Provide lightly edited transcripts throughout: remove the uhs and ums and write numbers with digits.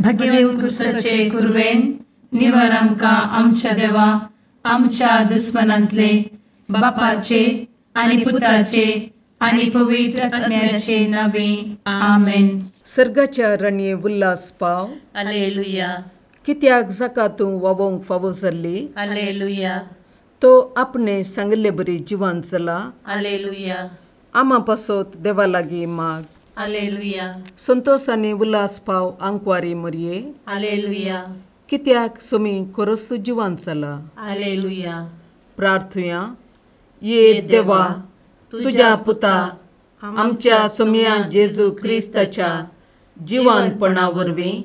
भगे उत्कृष्टाचे कुर्वेन निवार आमकां आमच्या देवा आमच्या दुस्मनांतले बापाचे आनी पुताचे आनी पवित्र आत्म्याचे नावे आमेन. सर्गाच्या राणये उल्हास पाव. हालेलुया कित्याक जाका तूं वोवंक फावो जाल्ली. हालेलुया तो आपणे सांगले बरी जिवान चला. हालेलुया आमा पासोत देवा लागीं माग. हालेलुया संतोष आनी उल्हास पाव आंकवारी मरये. हालेलुया कित्याक सोमी खरोच जिवान चला. हालेलुया. प्रार्थुया. ये देवा तुझ्या पुता आमच्या सोम्या जेजू क्रिस्ताच्या जिवानपणा वरवीं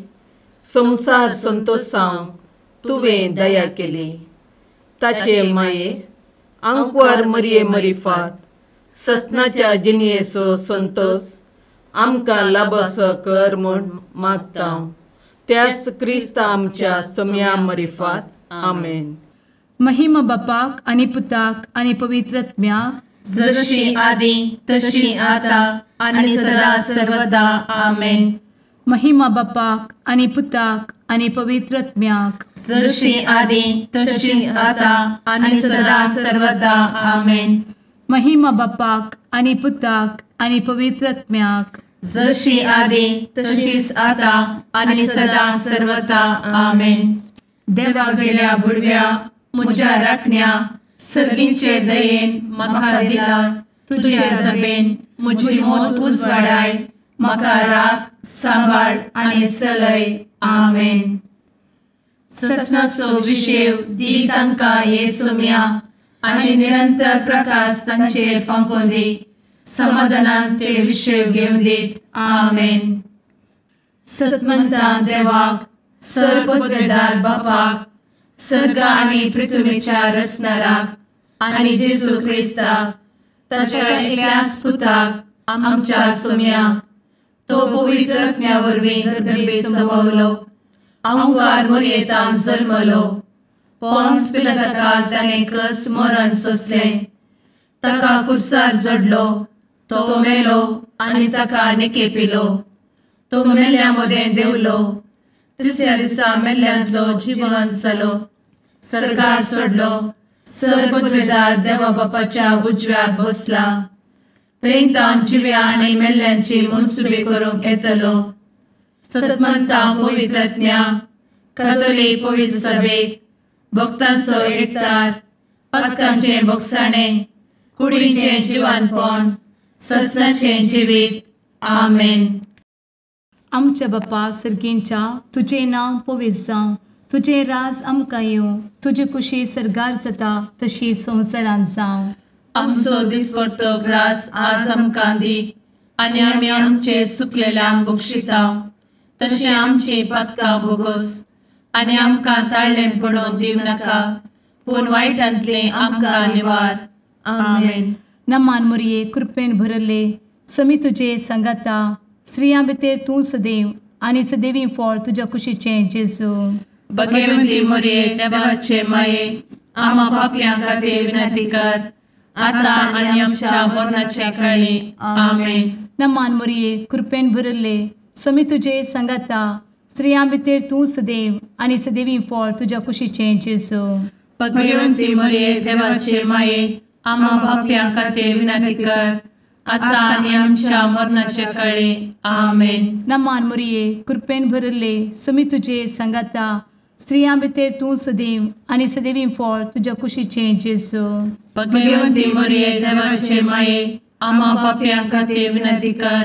संसार संतोषांक तुवें दया केली. ताचे माये आंकवार मरये मरिफात ससनाच्या जिनयेचो संतोष आमकां लाबसो कर म्हूण मागता. त्याच क्रिस्ता आमच्या सोम्या मरिफात. आमेन. महिमा बापाक आनी पुताक आनी पवित्र आत्म्याक जशी आदी तशी आता आणि सदा सर्वदा आमेन. महिमा बापाक आनी पुताक आनी पवित्र आत्म्याक जशी आदी तशीच आता आणि सदा सर्वदा आमेन. महिमा बापाक आनी पुताक आनी पवित्र आत्म्याक जशी आदी तशीच आता आणि सदा सर्वदा आमेन. देवा गेल्या बुडव्या म्हज्या राखण्या सर्गींचे दयेन म्हाका दिला. तुजे दबेन म्हजी मोत उजवाडाय. म्हाका राख सांबाळ आनी चलय. आमेन. ससनाचो विशेव दी तांकां ये सोम्या आनी निरंतर प्रकाश तांचेर फांकून दी. समाधानान ते विशेव घेवन दीत. आमेन. सतमंता देवाक सर्वपदवेदार बापाक सर्ग आनी पृथ्वीच्या रचणाराक आनी जेजू क्रिस्ताक ताच्या एकल्याच पुताक आमच्या सोम्याक तो पवित्र आत्म्या वरवीं गर्भे संभवलो. आंकवार मरयेंत जल्मलो. पोंस पिलाताकाल ताणें कस मरण सोंसलें. ताका कुर्सार जडलो. तो मेलो आनी ताका निकेपिलो. तो मेल्ल्या मदें देंवलो. तिसऱ्या दिसा मेल्ल्यांतलो जिवंत जालो. सर्गार चडलो. सर्वपदवेदार देवा बापाच्या उजव्याक बसला. थंय तान जिव्या आनी मेल्ल्यांची मनसुबी करूंक येतलो. सतमंता पवित्र आत्म्या कातोलीक पवित्र सभेक भक्तांचो एकठार पातकांचें भोगसाणें कुडीचें जिवानपण ससनाचें जिवीत. आमेन. आमच्या बापा सर्गींच्या तुजें नांव पवित्र जावं. तुजें राज आमकां येवं. तुजी कुशी सर्गार जाता तशी संवसारांत जावं. आमचो दिसपडटो ग्रास आज आमकां दी आनी आमी आमचे चुकलेल्यांक बक्षिता. तशें आमची पातकां भोगोस आनी आमकां ताळ्ळें पडोवन दिवं नाका पूण वायटांतले आमकां निवार. आमेन. नमान मरये कृपेन भरले समी तुजे संगाता. स्त्रियां भितर तूं सदैव आनी सदैवी फळ तुज्या कुशीचें जेजू. भगवंती मरये देवाचे माये आमा पापयां खातीर विनंती कर आता आनी आमच्या मरणाच्या काळी. आमेन. नमान मरये कृपेन भरले समी तुजे संगाता. स्त्रियां भितर तूं सदैव आनी सदैवी फळ तुज्या कुशीचें जेजू. भगवंती मरये देवाचे माये आमा पापयां खातीर विनंती कर आता आनी आमच्या मरणाच्या काळी. आमेन. नमान मरये कृपेन भरले समी तुजे संगाता. स्त्रियां भितर तूं सदैव आनी सदैवी फळ तुज्या कुशीचें जेजू. भगवंती मरये देवाचे माये आमा पापयां खातीर विनंती कर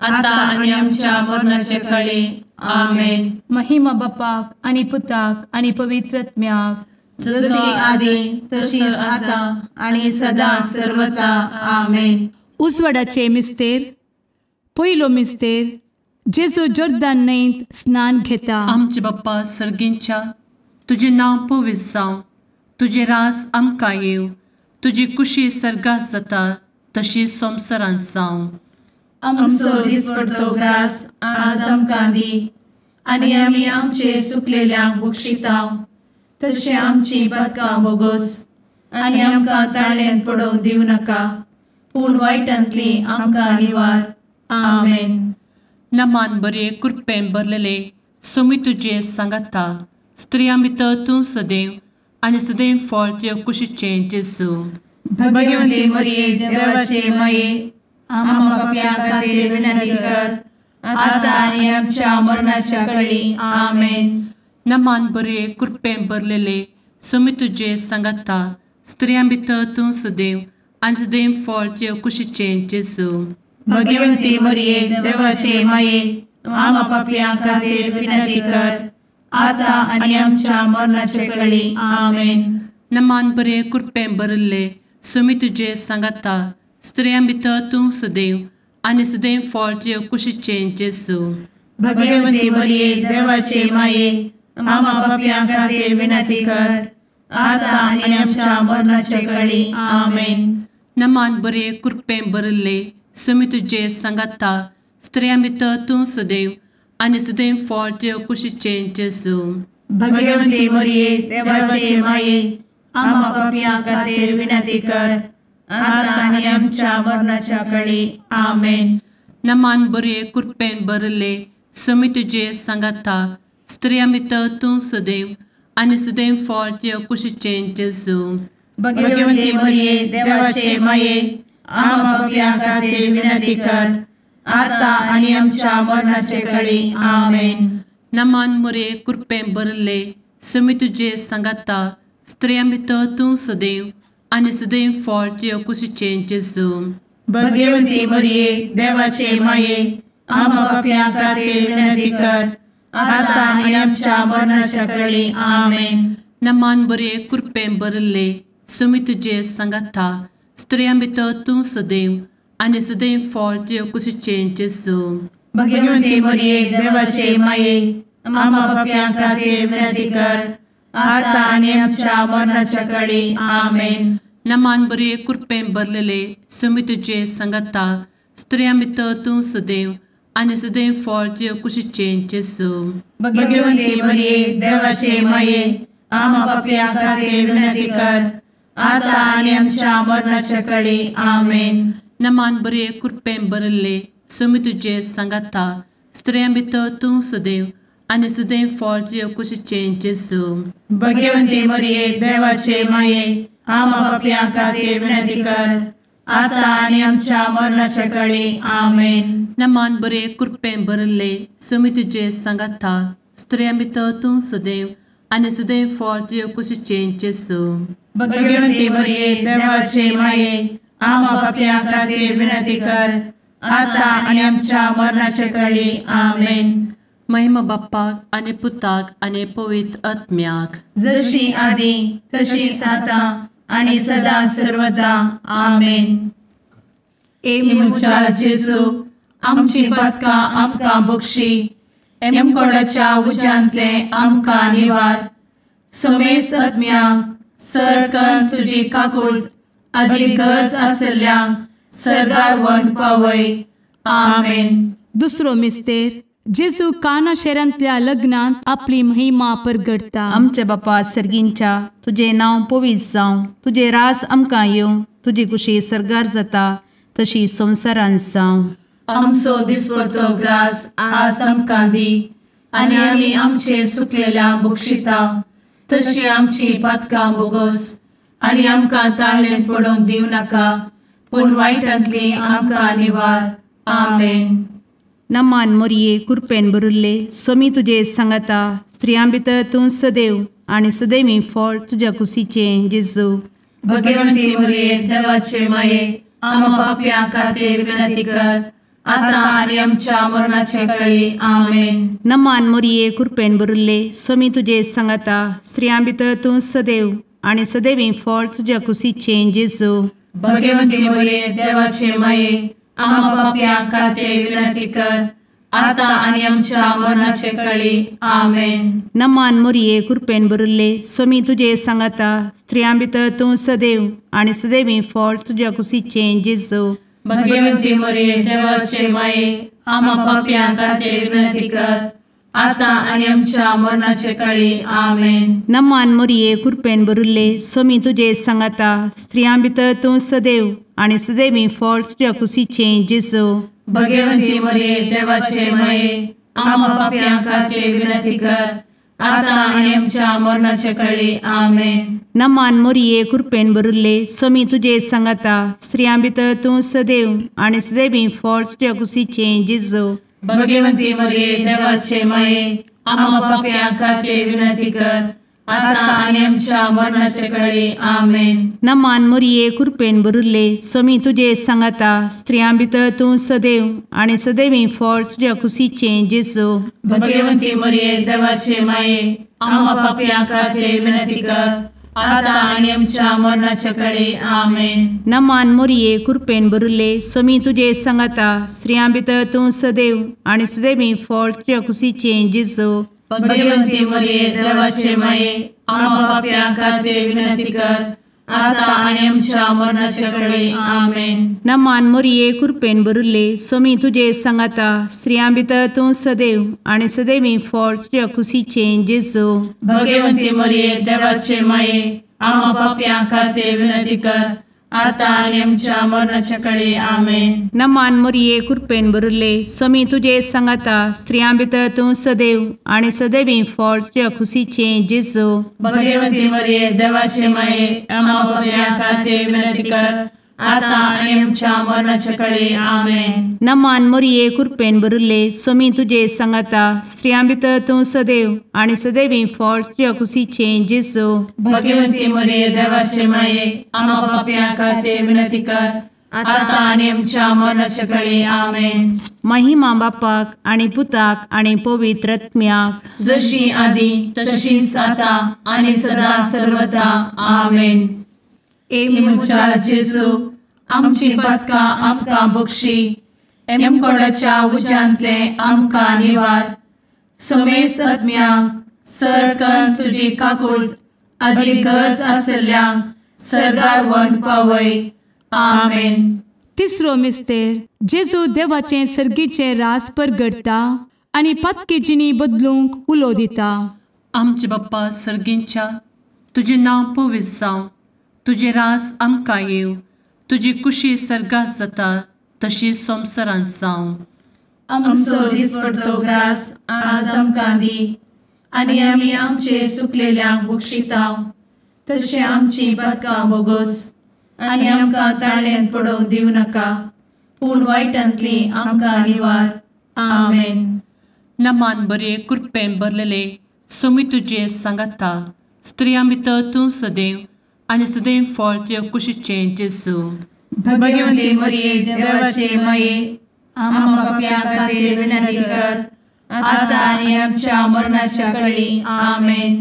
आता आनी आमच्या मरणाच्या काळी. आमेन. महिमा बापाक आनी पुताक आनी पवित्र आत्म्याक जशी आदी तशीच आता आणि सदा सर्वदा. आमेन. उजवाडाचे मिस्तेर. पयलो मिस्तेर जेजू जोर्दान न्हंयेंत स्नान घेता. आमचे बाप्पा सर्गींच्या तुजें नांव पवित्र जावं. तुजें राज आमकां येवं. तुजी कुशी सर्गार जाता तशी संवसारांत जावं. आमचो दिसपडटो ग्रास आज आमकां दी आनी आमी आमचे चुकलेल्यांक बक्षिता. तशें आमची पातकां भोगोस आनी आमकां ताळ्ळेंत पडोवन दिवं नाका पूण वायटांतली आमकां निवार. आमेन. नमान बरे कृपेन भरलेले सोमी तुझे सांगाता स्त्रियां भितर तूं सदैव आनी सदैव फळ तुझ्या कुशीचें जेजू. भगवंती मरिये देवाचे माये आम्हा पाप्यां खातीर विनंती कर आता आनी आमच्या मरणाच्या काळी आमेन. नमान बरे कृपेन भरलेले सोमी तुझे सांगाता स्त्रियां भितर तूं सदैव आनी सदैव फळ तुझ्या कुशीचें जेजू. भगवंती मरिये देवाचे माये आम्हा पाप्यां खातीर विनंती कर आता आनी आमच्या मरणाच्या काळी आमेन. नमान बरे कृपेन भरले सोमी तुझे सांगाता स्त्रियां भितर तूं सदैव आनी सदैव फळ तुझ्या कुशीचें जेजू. भगवंती मरिये देवाचे माये आम्हा पाप्यां खातीर विनंती कर आता आनी आमच्या मरणाच्या काळी आमेन. नमान बरे कृपेन भरले सोमी तुझे सांगाता स्त्रियां भितर तूं सदैव आनी सदैव फळ तुझ्या कुशीचें जेजू. भगवंती मरिये देवाचे माये आम्हा पाप्यां खातीर विनंती कर आता आनी आमच्या मरणाच्या काळी आमेन. नमान बरे कृपेन भरले सोमी तुझे सांगाता स्त्रियां भितर तूं सदैव आनी सदैव फळ तुझ्या कुशीचें जेजू. भगवंती मरिये देवाचे माये आम्हा पाप्यां खातीर विनंती कर आता आनी आमच्या मरणाच्या काळी आमेन. नमान बरे कृपेन भरले सोमी तुझे सांगाता स्त्रियां भितर तूं सदैव आनी सदैव फळ तुझ्या कुशीचें जेजू. भगवंती मरिये देवाचे माये आम्हा पाप्यां खातीर विनंती कर आता आनी आमच्या मरणाच्या काळी आमेन. नमान बरे कृपेन भरले सोमी तुझे सांगाता स्त्रियां भितर तूं सदैव आनी सदैव फळ तुझ्या कुशीचें जेजू. भगवंती मरिये देवाचे माये आम्हा पाप्यां खातीर विनंती कर आता आनी आमच्या मरणाच्या काळी आमेन. नमान बरे कृपेन भरलेले सोमी तुझे सांगाता स्त्रियां भितर तूं सदैव आनी सदैव फळ तुझ्या कुशीचें जेजू. भगवंती मरिये देवाचे माये आम्हा पाप्यां खातीर विनंती कर आता आनी आमच्या मरणाच्या काळी आमेन. नमान बरे कृपेन भरले सोमी तुझे सांगाता स्त्रियां भितर तूं सदैव आनी सदैव फळ तुझ्या कुशीचें जेजू. भगवंती मरिये देवाचे माये आम्हा पाप्यां खातीर विनंती कर आता आनी आमच्या मरणाच्या काळी आमेन. नमान बरे कृपेन भरले सोमी तुझे सांगाता स्त्रियां भितर तूं सदैव आनी सदैव फळ तुझ्या कुशीचें जेजू. भगवंती मरिये देवाचे माये आम्हा पाप्यां खातीर विनंती कर आता आनी आमच्या मरणाच्या काळी आमेन. महिमा बाप्पाक आनी पुताक आनी पवित्र आत्म्याक जशी आदी तशीच आता आनी सदा सर्वदा आमेन. मुचा जेजू आमची पदकां आमकां बक्षी एमकोडाच्या उज्यांतले आमकां निवार. समेस्त आत्म्यांक सरकन तुजी काकूट अधिक गरज आसल्यांक सरगार व्हरून पावय. आमेन. दुसरो मिस्तेर जेजू काना शेरांतल्या लग्नांत आपली महिमा परगडता. आमचे बापा सर्गींच्या तुझे नांव पवित्र जावं, तुझे रास आमकां येवं, तुजी कुशी सरगार जाता तशी संवसारांत जावं. आमचो दिसपडटो ग्रास आज आमकां दी आनी आमी आमचे सुकलेल्यांक बक्षिता तशी आमची पातकां बोगोस आनी आमकां ताळ्ळेन पडोवंक दिवं नाका पूण वायटांतली आमकां निवार. आमेन. नमान मोरये कृपेन भरिल्ले सोमी तुजे सांगाता स्त्रियां भितर तूं सदैव आनी सदैवी फळ तुज्या कुशीचें जेजू. भगवंती मरिये देवाचे माये आम्हा पाप्यां खातीर विनंती कर आता आनी आमच्या मरणाचे काळी. आमेन. नमान मोरये कृपेन भरिल्ले सोमी तुजे सांगाता स्त्रियां भितर तूं सदैव आनी सदैवी फळ तुज्या कुशीचें जेजू. भगवंती मरिये देवाचे माये आम्हा पाप्यां खातीर विनंती कर आता आनी आमच्या मरणाचे काळी. आमेन. नमान मोरये कृपेन भरिल्ले सोमी तुजे सांगाता स्त्रियां भितर तूं सदैव आनी सदैवी फळ तुज्या कुशीचें जेजू. भगवंती मरिये देवाचे माये आम्हा पाप्यां खातीर विनंती कर आता आनी आमच्या मरणाचे काळी. आमेन. नमान मोरये कृपेन भरिल्ले सोमी तुजे सांगाता स्त्रियां भितर तूं सदैव आनी सदैवी फळ तुज्या कुशीचें जेजू. भगवंती मरिये देवाचे माये आम्हा पाप्यां खातीर विनंती कर, आता आनी आमच्या मरणाचे कळी. आमेन. नमान मोरये कृपेन भरिल्ले स्वामी तुजे सांगाता स्त्रियां भितर तूं सदैव आनी सदैवी फळ तुज्या कुशीचे जेजू. भगवंती मरिये देवाचे माये, आम्हा पाप्यां खातीर विनंती कर, आता आनी आमच्या मरणाचे कळी. आमेन. नमान मोरये कृपेन भरिल्ले स्वामी तुजे सांगाता स्त्रियां भितर तूं सदैव आनी सदैवी फळ तुज्या कुशीचे जेजू. भगवंती मरिये देवाचे माये, आम्हा पाप्यां खातीर विनंती कर, आता आनी आमच्या मरणाचे कळी. आमेन. नमान मोरये कृपेन भरिल्ले स्वामी तुजे सांगाता स्त्रियां भितर तूं सदैव आनी सदैवी फळ तुज्या कुशीचे जेजू. भगवंती मरिये देवाचे माये, आम्हा पाप्यां खातीर विनंती कर, आता आनी आमच्या मरणाचे कळी. आमेन. नमान मोरये कृपेन भरिल्ले स्वामी तुजे सांगाता स्त्रियां भितर तूं सदैव आनी सदैवी फळ तुज्या कुशीचे जेजू. भगवंती मरिये देवाचे माये, आम्हा पाप्यां खातीर विनंती कर, आता आनी आमच्या मरणाचे कळी. आमेन. नमान मोरये कृपेन भरिल्ले स्वामी तुजे सांगाता स्त्रियां भितर तूं सदैव आनी सदैवी फळ तुज्या कुशीचे जेजू. भगवंती मरिये देवाचे माये, आम्हा पाप्यां खातीर विनंती कर, आता आनी आमच्या मरणाचे कळी. आमेन. नमान मोरये कृपेन भरिल्ले स्वामी तुजे सांगाता स्त्रियां भितर तूं सदैव आनी सदैवी फळ तुज्या कुशीचे जेजू. भगवंती मरिये देवाचे माये, आम्हा पाप्यां खातीर विनंती कर, आता आनी आमच्या मरणाचे कळी. आमेन. महिमा बापाक आनी पुताक आनी पवित्र आत्म्याक, जशी आदी तशीच आता आनी सदा सर्वदा. आमेन. ए मुचा जेजू, आमची पदकां आमकां बक्षी, एमकोडाच्या उज्यांतले आमकां निवार. समेस्त आत्म्यांक सडकन तुजी काकूट अदीक गरज आसल्ल्यांक सर्गार व्हरून पावय. आमेन. तिसरो मिस्तेर जेजू देवाचे सर्गीचे रास परगडटा आनी पत्की जिणी बदलूंक उलो दिता. आमचे बाप्पा सर्गींच्या, तुजें नांव पवित्र जावं, तुजे रास आमकां येव, तुजी कुशी सर्गास जाता तशीच संवसारांत जावं. आमचो दिसपडटो ग्रास आज आमकां दी, आनी आमी आमचे चुकलेल्यांक बक्षितांव, तशें आमची पदकां बोगोस आनी आमकां ताळ्यान पडोवंक दिवं नाका, पूण वायटांतली आमकां निवार. आमेन. नमान बरे कृपेन भरलेले स्वामी तुजे सांगाता स्त्रियां भितर तूं सदैव आनी सदैव फळ तुज्या कुशीचे जेजू. भगवंती मरिये देवाचे माये, आम्हा पाप्यां खातीर विनंती कर, आता आनी आमच्या मरणाच्या कळी. आमेन.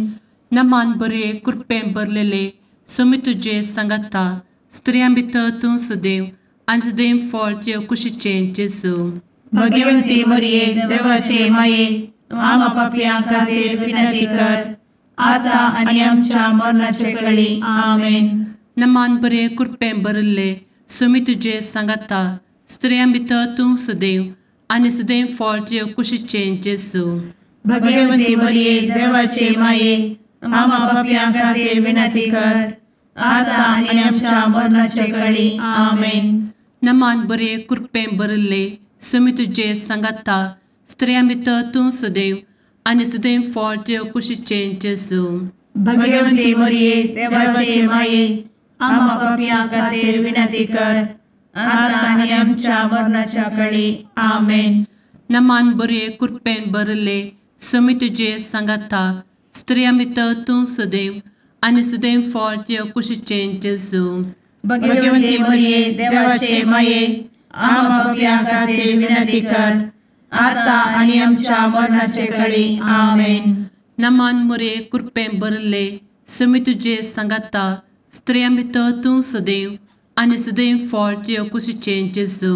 नमान बरे कृपेन भरलेले स्वामी तुजे सांगाता स्त्रियां भितर तूं सदैव आनी सदैव फळ तुज्या कुशीचे जेजू. भगवंती मरिये देवाचे माये, आम्हा पाप्यां खातीर विनंती कर, आता आनी आमच्या मरणाचे कळी. आमेन. नमान बरे कृपेन भरले स्वामी तुजे सांगाता स्त्रियां भितर तूं सदैव आनी सदैव फळ तुज्या कुशीचे जेजू. भगवंती मरिये देवाचे माये, आम्हा पाप्यां खातीर विनंती कर, आता आनी आमच्या मरणाचे कळी. आमेन. नमान बरे कृपेन भरले स्वामी तुजे सांगाता स्त्रियां भितर तूं सदैव आनी सदैव फळ तुज्या कुशीचे जेजू. भगवंती मरिये देवाचे माये, आम्हा पाप्यां खातीर विनंती कर, आता आनी आमच्या मरणाच्या कळी. आमेन. नमान बरे कृपेन भरले स्वामी तुजे सांगाता स्त्रियां भितर तूं सदैव आनी सदैव फळ तुज्या कुशीचे जेजू. भगवंती मरिये देवाचे माये, आम्हा पाप्यां खातीर विनंती कर, आता आनी आमच्या मरणाचे कळी. आमेन. नमान मोरे कृपेन भरले स्वामी तुजे सांगाता स्त्रियां भितर तूं सदैव आनी सदैव फळ तुज्या कुशीचे जेजू.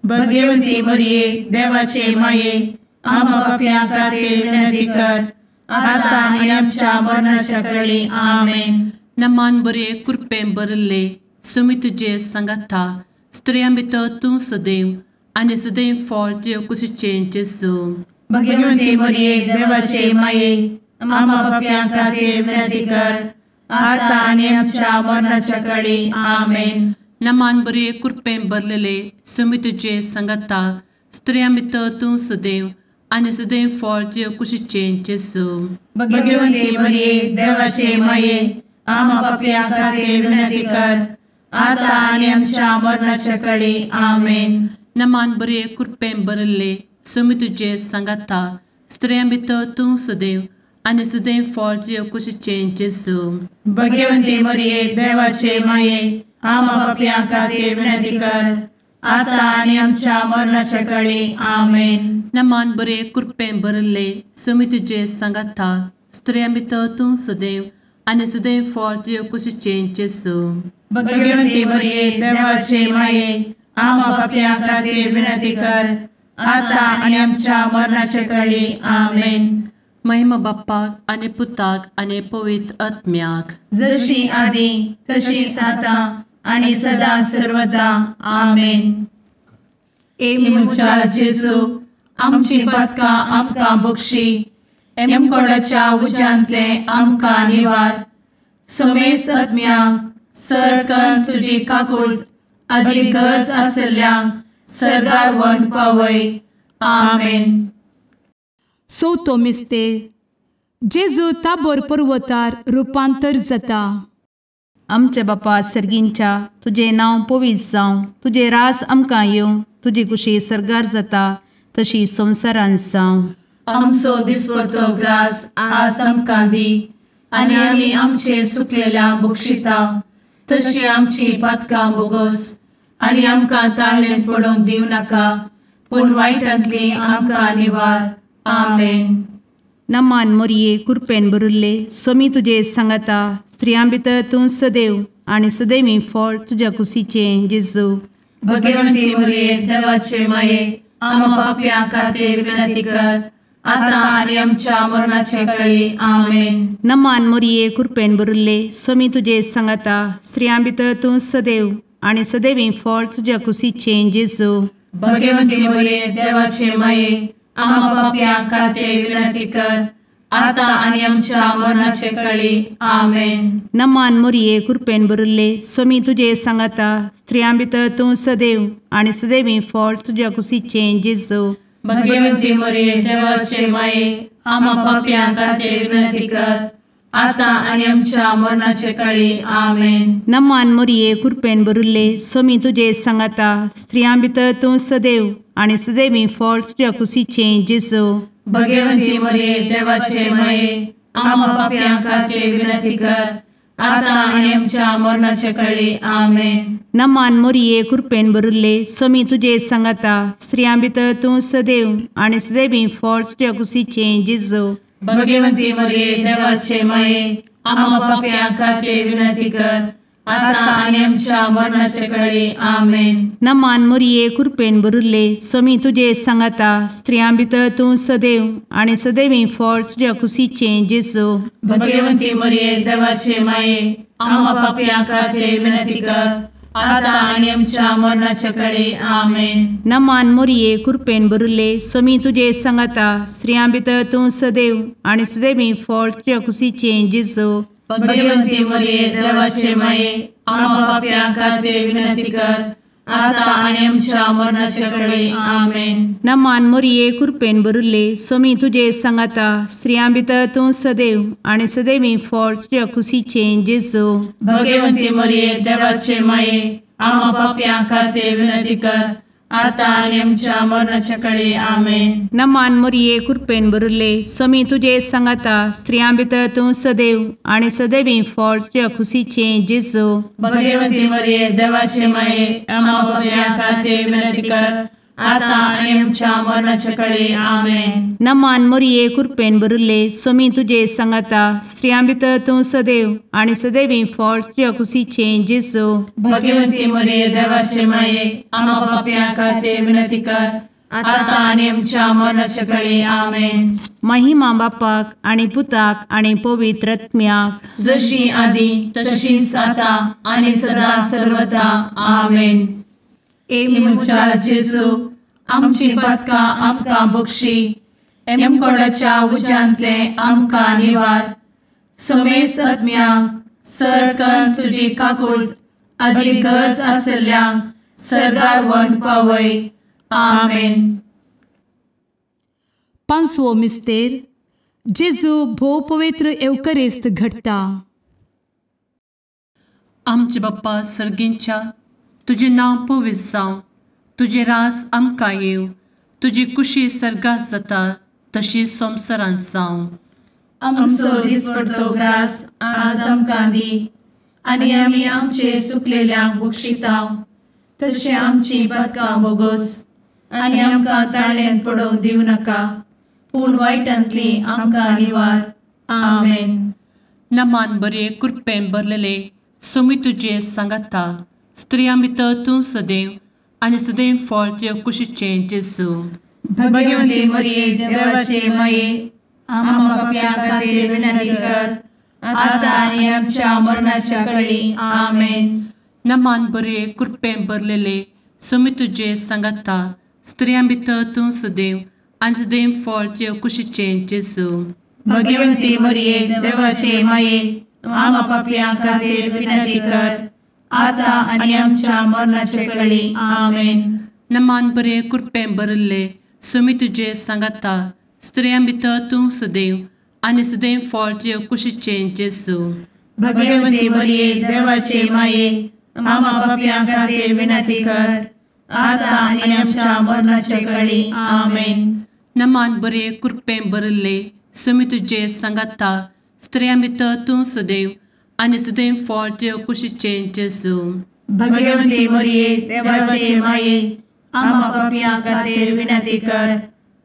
भगवंती मरिये देवाचे माये, आम्हा पाप्यां खातीर विनंती कर, आता आनी आमच्या मरणाच्या कळी. आमेन. नमान बरे कृपेन भरले स्वामी तुजे सांगाता स्त्रियां भितर तूं सदैव आनी सदैव फळ तुज्या कुशीचे जेजू. भगवंती मरिये देवाचे माये, आम्हा पाप्यां खातीर विनंती कर, आता आनी आमच्या मरणाच्या कळी. आमेन. नमान बरे कृपेन भरलेले स्वामी तुजे सांगाता स्त्रियां भितर तूं सदैव आनी सदैव फळ तुजे कुशीचें जेजू. भगवंते मरिये देवाचे माये आम्हा पापयां खातीर विनंती कर आता आनी आमच्या मरणाच्या काळी आमेन. नमान बरे कृपेन भरिल्ले समी तुजे सांगाता स्त्रियां भितर तूं सदैव आनी सदैव फळ तुजे कुशीचें जेजू. भगवंते मरिये देवाचे माये आम्हा पापयां खातीर विनंती कर आता आनी आमच्या मरणाच्या काळी आमेन. नमान बरे कृपेन भरिल्ले समी तुजे सांगाता स्त्रियां भितर तूं सदैव आनी सदैव फळ तुजे कुशीचें जेजू. भगवंते मरिये देवाचे माये आम्हा पापयां खातीर विनंती कर आता आनी आमच्या मरणाच्या काळी आमेन. महिमा बाप्पाक आनी पुताक आनी पवित्र आत्म्याक जशी आदी तशीच आता आनी सदा सर्वदा आमेन. मुचा जेजू आमची पदकां आमकां बक्षी एमकोडाच्या उज्यांतले आमकां निवार. समेस्त आत्म्यांक सरकन तुजी काकूट अधिक गरज आसल्यांक सरगार व्हरून पावय. आमेन. चवथो मिस्तेर जेजू ताबोर पर्वतार रुपांतर जाता. आमच्या बापा सर्गींच्या तुझे नांव पवित्र जावं, तुझे रास आमकां येवं, तुजी कुशी सरगार जाता तशी संवसारांत जावं. आमचो दिसपडटो ग्रास आज आमकां दी आनी आमी आमचे सुकलेल्यांक बक्षिता तशी आमची पातकां बोगोस आनी आमकां ताळ्ळेन पडोवन दिवं नाका पूण वायटांतली आमकां निवार. आमेन. नमान मोरये कृपेन भरिल्ले समी तुजे सांगाता स्त्रियां भितर तूं सदैव आनी सदैवी फळ तुज्या कुशीचें जेजू. भगवंती मरिये देवाचे माये आम्हा पापयां खातीर विनंती कर आता आनी आमच्या मरणाचे काळी आमेन. नमान मोरये कृपेन भरिल्ले समी तुजे सांगाता स्त्रियां भितर तूं सदैव आनी सदैवी फळ तुज्या कुशीचें जेजू. भगवंती मरिये देवाचे माये आम्हा पापयां खातीर विनंती कर आता आनी आमच्या मरणाचे काळी आमेन. नमान मोरये कृपेन भरिल्ले समी तुजे सांगाता स्त्रियां भितर तूं सदैव आनी सदैवी फळ तुज्या कुशीचें जेजू. भगवंती मरिये देवाचे माये आम्हा पापयां खातीर विनंती कर आता आनी आमच्या मरणाचे काळी आमेन. नमान मोरये कृपेन भरिल्ले समी तुजे सांगाता स्त्रियां भितर तूं सदैव आनी सदैवी फळ तुज्या कुशीचें जेजू. भगवंती मरिये देवाचे माये आम्हा पापयां खातीर विनंती कर आता आनी आमच्या मरणाचे काळी आमेन. नमान मोरये कृपेन भरिल्ले समी तुजे सांगाता स्त्रियां भितर तूं सदैव आनी सदैवी फळ तुज्या कुशीचें जेजू. भगवंती मरिये देवाचे माये आम्हा पापयां खातीर विनंती कर आता आनी आमच्या मरणाचे काळी आमेन. नमान मोरये कृपेन भरिल्ले समी तुजे सांगाता स्त्रियां भितर तूं सदैव आनी सदैवी फळ तुज्या कुशीचें जेजू. भगवंती मरिये देवाचे माये आम्हा पापयां खातीर विनंती कर आता आनी आमच्या मरणाचे काळी आमेन. नमान मोरये कृपेन भरिल्ले समी तुजे सांगाता स्त्रियां भितर तूं सदैव आनी सदैवी फळ तुज्या कुशीचें जेजू. भगवंती मरिये देवाचे माये आम्हा पापयां खातीर विनंती कर आता आनी आमच्या मरणाचे काळी आमेन. नमान मोरये कृपेन भरिल्ले समी तुजे सांगाता स्त्रियां भितर तूं सदैव आनी सदैवी फळ तुज्या कुशीचें जेजू. भगवंती मरिये देवाचे माये आम्हा पापयां खातीर विनंती कर आता आनी आमच्या मरणाचे काळी आमेन. नमान मोरये कृपेन भरिल्ले समी तुजे सांगाता स्त्रियां भितर तूं सदैव आनी सदैवी फळ तुज्या कुशीचें जेजू. भगवंती मरिये देवाचे माये आम्हा पापयां खातीर विनंती कर आता आनी आमच्या मरणाचे काळी आमेन. नमान मोरये कृपेन भरिल्ले समी तुजे सांगाता स्त्रियां भितर तूं सदैव आनी सदैवी फळ तुज्या कुशीचें जेजू. भगवंती मरिये देवाचे माये आम्हा पापयां खातीर विनंती कर आता आनी आमच्या मरणाचे काळी आमेन. महिमा बापाक आनी पुताक आनी पवित्र आत्म्याक जशी आदी तशीच आता आनी सदा सर्वदा आमेन. मुचा जेजू आमची पदकां आमकां बक्षी एमकोडाच्या उज्यांतले आमकां निवार. समेस्त आत्म्यांक सरकन तुजी काकूट अधिक गरज आसल्यांक सरगार व्हरून पावय. आमेन. 5वो मिस्तेर जेजू भोव पवित्र एवकरिस्त घडटा. आमचे बाप्पा सर्गींच्या, तुझे नांव पवित्र जावं, तुझे रास आमकां येव, तुजी कुशी सर्गात जाता तशी संवसारांत जावं. आमचो दिसपडटो ग्रास आज आमकां दी, आनी आमी आमचे सुकलेल्यांक बक्षितांव. तशें आमची पदकां बोगोस आनी आमकां ताळ्यान पडोवंक दिवं नाका, पूण वायटांतली आमकां निवार. आमेन. नमान बरे कृपेन भरलेले सोमी तुजे सांगाता, स्त्रियां भितर तूं सदैव आनी सदैव फळ तुज्या कुशीचें जेजू. भगवंती मरिये देवाचे माये, आमकां पाप्यां खातीर विनंती कर, आतां आनी आमच्या मरणाच्या काळी. आमेन. नमान बरे कृपेन भरलेले सोमी तुजे सांगाता, स्त्रियां भितर तूं सदैव आनी सदैव फळ तुज्या कुशीचें जेजू. भगवंती मरिये देवाचे माये, आमकां पाप्यां खातीर विनंती कर, आतां आनी आमच्या मरणाचे काळी. आमेन. नमान बरे कृपेन भरले सोमी तुजे सांगाता, स्त्रियां भितर तूं सदैव आनी सदैव फळ तुज्या कुशीचें जेजू. भगवंती मरिये देवाचे माये, आमकां पाप्यां खातीर विनंती कर, आतां आनी आमच्या मरणाचे काळी. आमेन. नमान बरे कृपेन भरले सोमी तुजे सांगाता, स्त्रियां भितर तूं सदैव आनी सदैव फळ तुज्या कुशीचें जेजू. भगवंती मरिये देवाचे माये, आमकां पाप्यां खातीर विनंती कर,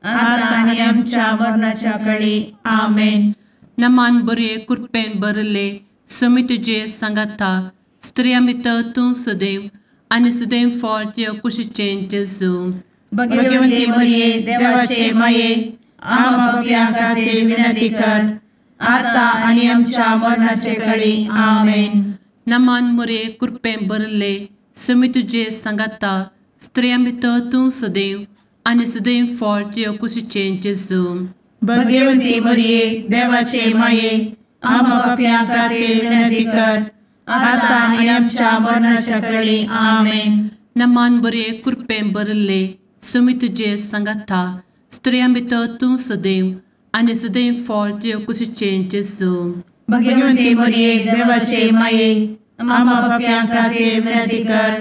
आतां आनी आमच्या मरणाच्या काळी. आमेन. नमान बरे कृपेन भरले सोमी तुजे सांगाता, स्त्रियां भितर तूं सदैव आनी सदैव फळ तुज्या कुशीचें जेजू. भगवंती मरिये देवाचे माये, आमकां पाप्यां खातीर विनंती कर, आतां आनी आमच्या मरणाचे काळी. आमेन. नमान बरे कृपेन भरले सोमी तुजे सांगाता, स्त्रियां भितर तूं सदैव आनी सदैव फळ तुज्या कुशीचें जेजू. भगवंती मरिये देवाचे माये, आमकां पाप्यां खातीर विनंती कर, आतां आनी आमच्या मरणाच्या काळी. आमेन. नमान बरे कृपेन भरले सोमी तुजे सांगाता, स्त्रियां भितर तूं सदैव आनी सदैव फळ तुज्या कुशीचें जेजू. भगवंती मरिये देवाचे माये, आमकां पाप्यां खातीर विनंती कर,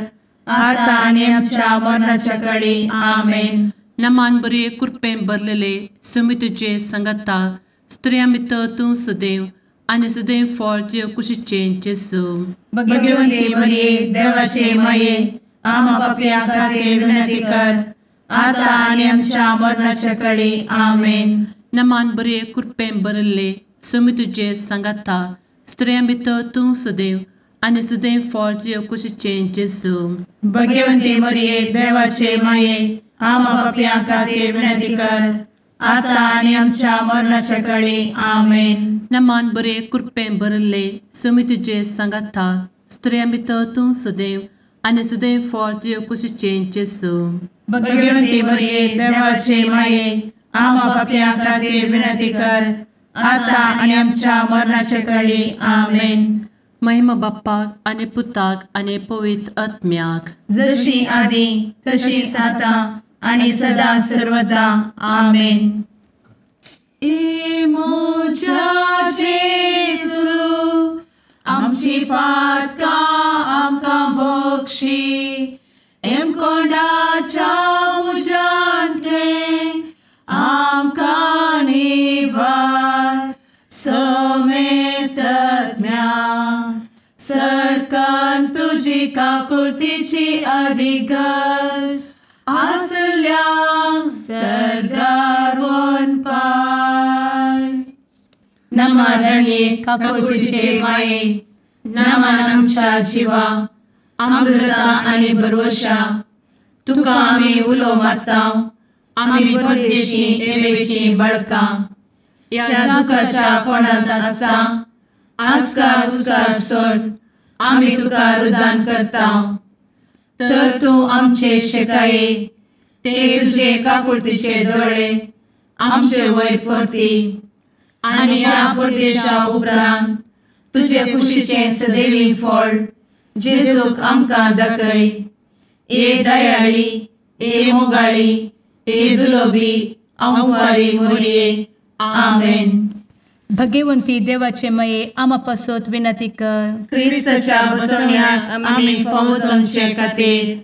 आतां आनी आमच्या मरणाच्या काळी. आमेन. नमान बरे कृपेन भरलेले सोमी तुजे सांगाता, स्त्रियां भितर तूं सदैव आनी सदैव फळ तुज्या कुशीचें जेजू. भगवंती मरिये देवाचे माये, आमकां पाप्यां खातीर विनंती कर, आतां आनी आमच्या मरणाच्या काळी. आमेन. नमान बरे कृपेन भरले सोमी तुजे सांगाता, स्त्रियां भितर तूं सदैव आनी सदैव फळ तुज्या कुशीचें जेजू. भगवंती मरिये देवाचे माये, आमकां पाप्यां खातीर विनंती कर, आतां आनी आमच्या मरणाच्या काळी. आमेन. नमान बरे कृपेन भरले सोमी तुजे सांगाता, स्त्रियां भितर तूं सदैव आनी सदैव फळ तुज्या कुशीचें जेजू. भगवंती मरिये देवाचे माये, आमकां पाप्यां खातीर विनंती कर, आतां आनी आमच्या मरणाच्या काळी. आमेन. महिमा बाप्पाक आनी पुताक आनी पवित्र आत्म्याक, जशी आदी तशीच आतां आनी सदां सर्वदा. आमेन. मोच्या जेजू, आमची पातकां आमकां बक्षी, कोंडाच्या उजांतले आमकां निवार. सोमे सत्म्या सडकन तुजी काकुळतीची अधिगस, आसल्यांक सर्गार वन पाय. नमारणे काकुळतीचे माये, नमान आमच्या जिवा, अमृता आनी भरवशा, तुका आमी उलो मारतांव. आमी परदेशी येवेची बळकां, या दुखाच्या कोणांत आसता, आस्कार उस्कार सोड, आमी तुका रुदान करतांव. तर तूं आमचे शेकाये, ते तुजे काकुळतीचे दोळे आमचे वयर परती. आनी या परदेशा उपरांत तुजे कुशीचें सदैवी फळ जेजूक आमकां दाखय. ए दयाळी, ए मोगाळी, ए दुलोबी अंवारी मोरये आमेन. भगवंती देवाचे माये आमा पासत विनंती कर. क्रिस्ताच्या बसवण्याक आमी फावो समचे खातीर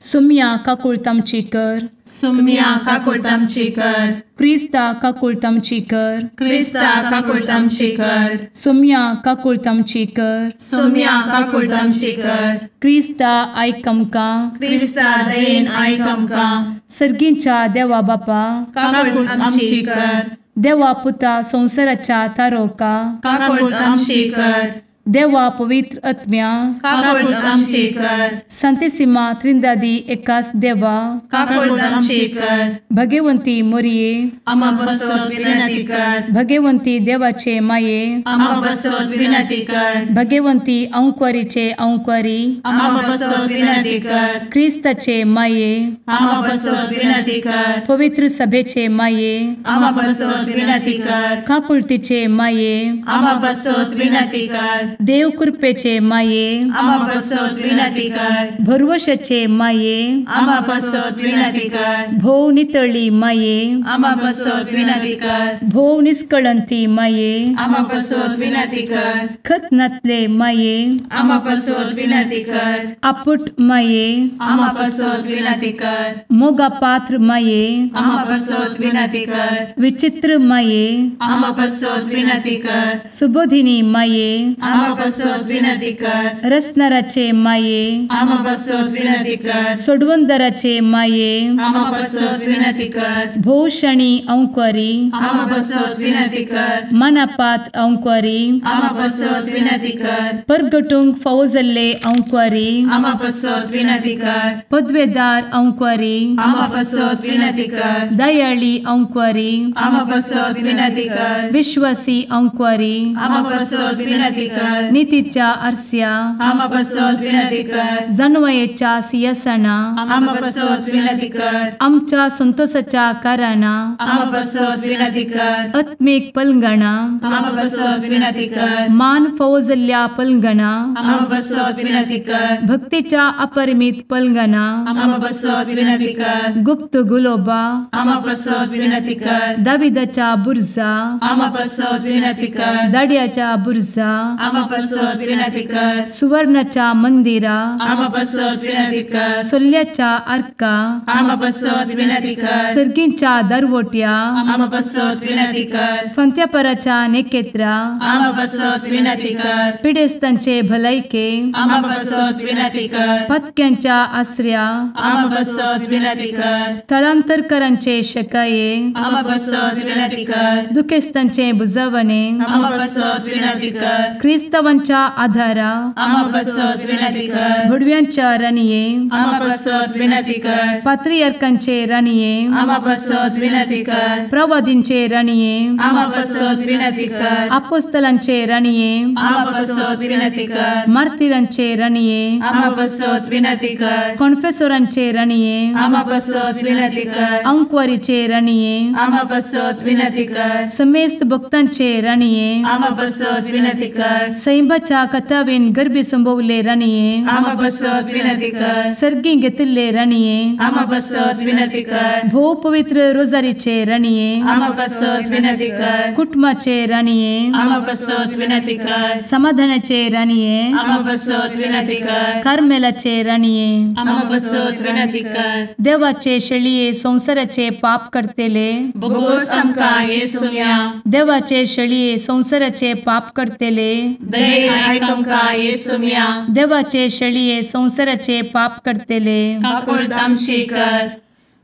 सुम्या काकूळ तामची कर. सुम्या काकूळ तामची कर. क्रिस्ता काकूळ तामची कर. क्रिस्ता काकूळ तामची कर. सुम्या काकूळ तामची कर. सुम्या काकूळ तामची कर. क्रिस्ता आयक आमकां. क्रिस्ता दयेन आयक आमकां. सर्गींच्या देवा बापा काकूळ तामची कर. देवा पुता संसाराच्या तारोका काकूळ तामची कर. देवा पवित्र आत्म्या काकूळ तामची कर. सांतेसिमा त्रिंदादी एकाच देवा काकूळ तामची कर. भगवंती मोरये आमा बसवत विनंती कर. भगवंती देवाचे माये आमा बसवत विनंती कर. भगवंती औंकवारीचे औंकवारी आमा बसवत विनंती कर. क्रिस्ताचे माये आमा बसवत विनंती कर. पवित्र सभेचे माये आमा बसवत विनंती कर. काकुळतीचे माये आमा बसवत विनंती कर. देव कृपेचे माये आमा बसवत विनंती कर. भरवशाचे माये आमा बसवत विनंती कर. भोव नितळी माये आमा बसवत विनंती कर. भोव निष्कळंती माये आमा बसवत विनंती कर. खतनातले माये आमा बसवत विनंती कर. आपुट माये आमा बसवत विनंती कर. मोगा पात्र माये आमा बसवत विनंती कर. विचित्र माये आमा बसवत विनंती कर. सुबोधिनी माये आमा बसवत विनंती कर. रसनाराचे माये आमा बसवत विनंती कर. सोडवंदराचे माये आमा बसवत विनंती कर. भोषणी औंकवारी आमा बसवत विनंती कर. मनापात्र औंकवारी आमा बसवत विनंती कर. परगटूंक फावो जाल्ले औंकवारी आमा बसवत विनंती कर. पदवेदार औंकवारी आमा बसवत विनंती कर. दयाळी औंकवारी आमा बसवत विनंती कर. विश्वासी औंकवारी आमा बसवत विनंती कर. नीतीच्या आरस्या आमा बसवत विनंती कर. जाणवायेच्या सिंहासना आमा बसवत विनंती कर. आमच्या संतोषाच्या काराना आमा बसवत विनंती कर. आत्मिक पलंगणा आमा बसवत विनंती कर. मान फावो जाल्ल्या पलंगणा आमा बसवत विनंती कर. भक्तीच्या अपरिमित पलंगणा आमा बसवत विनंती कर. गुप्त गुलोबा आमा बसवत विनंती कर. दाविदाच्या बुर्जा आमा बसवत विनंती कर. दाडियाच्या बुर्जा आमा बसवत विनंती कर. सुवर्णाच्या मंदिरा आमा बसवत विनंती कर. सोल्ल्याच्या अर्का आमा बसवत विनंती कर. सर्गींच्या दरवोट्या आमा बसवत विनंती कर. फंत्यापराच्या नेकेत्रा आमा बसवत विनंती कर. पिडेस्तांचे भलायके आमा बसवत विनंती कर. पत्क्यांच्या आसऱ्या आमा बसवत विनंती कर. तळांतरकरांचे शकाये आमा बसवत विनंती कर. दुखेस्तांचे बुजावणे आमा बसवत विनंती कर. क्रिस्तवांच्या आधारा आमा बसवत विनंती कर. भडव्यांच्या राणीये आमा बसवत विनंती कर. पात्रियार्कांचे राणीये आमा बसवत विनंती कर. प्रवादींचे राणीये आमा बसवत विनंती कर. आपोस्तलांचे राणीये आमा बसवत विनंती कर. मार्तिरांचे राणीये आमा बसवत विनंती कर. कॉन्फेसोरांचे राणीये आमा बसवत विनंती कर. अंकवारीचे राणीये आमा बसवत विनंती कर. समेस्त भक्तांचे राणीये आमा बसवत विनंती कर. सैंबाच्या कथावेन गर्भी संभवले राणीये आमा बसवत विनंती कर. सर्गी घेतले राणीये आमा बसवत विनंती कर. भोव पवित्र रोजारीचे राणीये आमा बसवत विनंती कर. कुटुंबाचे राणीये आमा बसवत विनंती कर. समाधानाचे राणीये आमा बसवत विनंती कर. कार्मेलाचे राणीये आमा बसवत विनंती कर. देवाचे शेळिये संसाराचे पाप करतेले बोगोस आमकां येसुया. देवाचे शेळिये संसाराचे पाप करतेले दयेन आयक आमकां येसुया. देवाचे शेळिये संसाराचे पाप करतेले काकूळ तामची कर.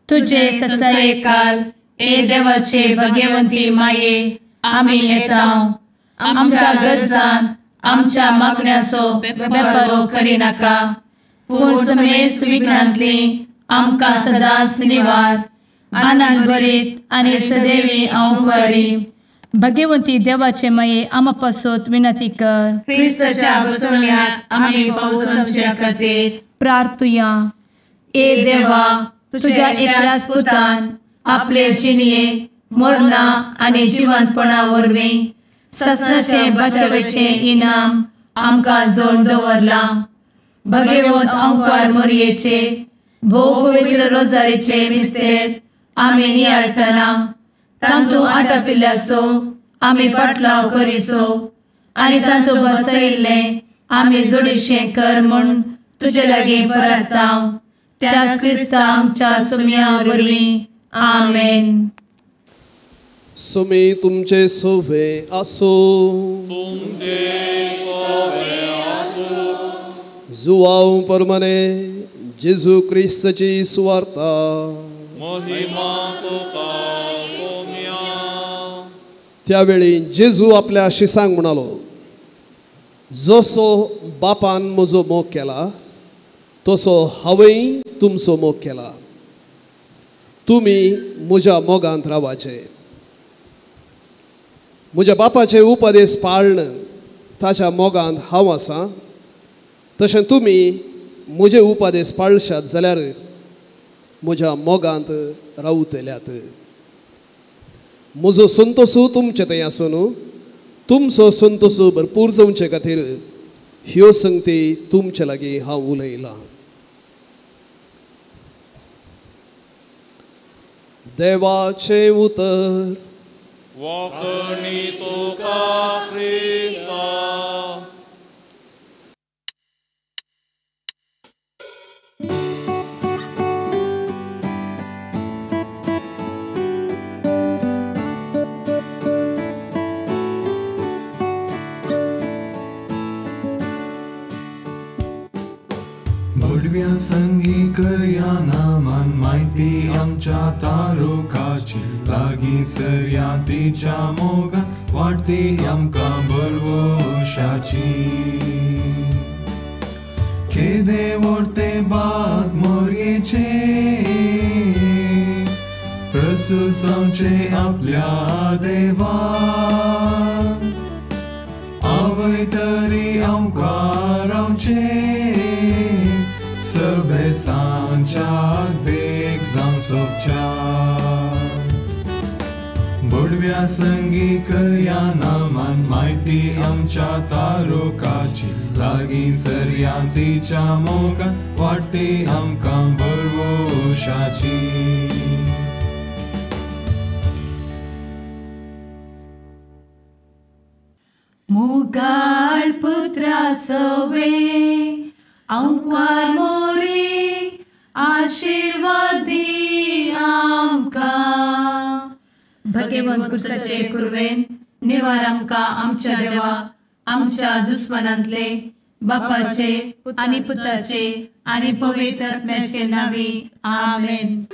तुझे ससाये काल ए देवाचे भगवंती माये आमी येताव. आमच्या गरजांत आमच्या मागण्याचो बेपारो करिनाका. पूण समेस्त विघ्नांतली आमकां सदांच निवार. आनंद भरीत आनी सदैवी औंकवारी भगवंती देवाचे माये आमा पासत विनंती कर. क्रिस्ताच्या बसवण्याक आमी फावो समच्या खातीर प्रार्थुया. ए देवा तुझ्या एकल्याच पुतान आपले जिणये मरणा आनी जिवंतपणा वरवीं ससनाचे बचावेचे इनाम आमकां जोड दवरला. भगवंत औंकार मोरयेचे भोव पवित्र रोजारीचे मिस्तेर आमी नियाळटना तांतू आटपिल्ल्यासो आमी पाटलाव करिसो आनी तांतू बसयिल्ले आमी जोडिशें कर म्हूण तुजे लागीं परतांव त्याच क्रिस्ता आमच्या सुम्या वरवीं आमेन. सुमी तुमचे सोवे आसो. जुवांव परमाने जेजू क्रिस्ताची सुवार्ता. त्यावेळी जेजू आपल्या शिसांक म्हणालो, जसो बापान म्हजो मोग केला तसो हांवें तुमचो मोग केला. तुमी म्हज्या मोगांत रावाचे. म्हज्या बापाचे उपदेश पाळण ताच्या मोगांत हांव आसां, तशें तुमी म्हजे उपदेश पाळशात जाल्यार म्हज्या मोगांत रावतल्यात. म्हजो संतोसू तुमचे थंय आसून तुमचो संतोसू भरपूर जावचे खातीर ह्यो संगती तुमचे लागीं हांव उलयलां. देवाचें उतर. वखणी तुका ख्रिस्ता. भडव्या संगी करया नामान माहिती आमच्या तारोकाची. लागीं सरया तिच्या मोगान वाटती आमकां बरवशाची. केदे व्हरते बाग मोरयेचे प्रसूसांचे आपल्या देवा. आवय तरी आमकां रावचे सबे सांच्याक देख जावं सोबच्या. बडव्या संगी करया नामान माहिती आमच्या तारोकाची. लागीं सरया तिच्या मोगान वाटती आमकां बरवशाची. मुगाळ पुत्रा सवे आमकां मोरी आशीर्वाद दी आमकां. भगवंत क्रुसाचे कुरवेन निवार आमकां आमच्या देवा आमच्या दुस्मनांतले बापाचे आनी पुताचे आनी पवित्र आत्म्याचे नांवी आमेन.